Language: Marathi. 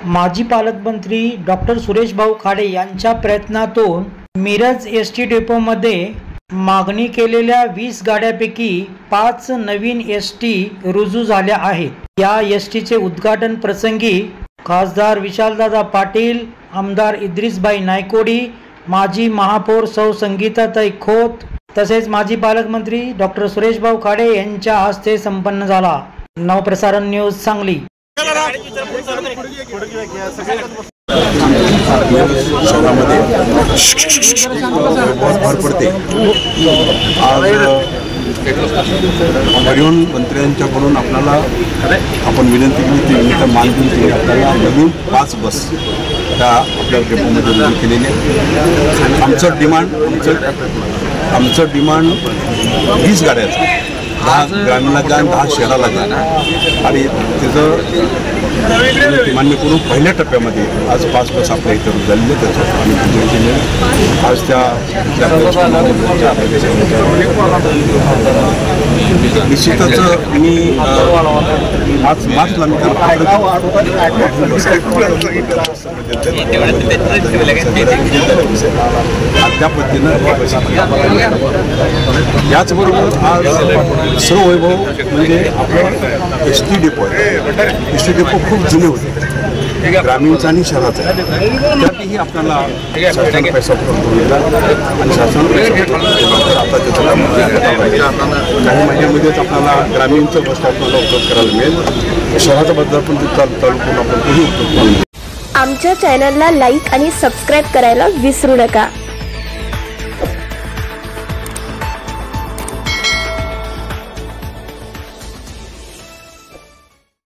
माजी पालकमंत्री डॉक्टर सुरेश भाऊ खाडे यांच्या प्रयत्नातून मिरज एसटी डेपोमध्ये मागणी केलेल्या 20 गाड्यांपैकी 5 नवीन एसटी रुजू झाल्या आहेत। या एसटीचे उद्घाटन प्रसंगी खासदार विशालदादा पाटील, आमदार इद्रिसभाई नायकोडी, माजी महापौर सौ संगीताताई खोत तसेच माजी पालकमंत्री डॉक्टर सुरेश भाऊ खाडे यांच्या हस्ते संपन्न झाला। नवप्रसारण न्यूज सांगली। शहरामध्ये भर पडते। आज परिवहन मंत्र्यांच्याकडून आपल्याला आपण विनंती केली ती मानधन केली, आपल्याला नवीन 5 बस त्या आपल्या डेपोमध्ये मंजूर केलेली आहे। आमचं डिमांड 20 गाड्याचं, 10 ग्रामीणला द्या आणि 10 शहराला द्या आणि त्याचं मान्य करून पहिल्या टप्प्यामध्ये आज 5 बस आपल्या इथं झालेले त्याचं आम्ही मंजूर केले। आज त्या निश्चितच मी मार्चला मी त्या पद्धतीनं याचबरोबर आज सर्व वैभव म्हणजे आपलं एस टी डेपो आहे। एस टी डेपो खूप जुने होते, ग्रामीणचा आणि शहराचा, त्यातही आपल्याला शासनाने पैसा करून दिला आणि शासनाने आता त्याचं काही महिन्यामध्येच आपल्याला ग्रामीणचं बस स्टॉपला उपयोग करायला मिळेल। शहराचा बद्दल पण ते चालू करून आपण पुढे उपयोग करू। आमच्या चॅनलला लाईक आणि सबस्क्राईब करायला विसरू नका।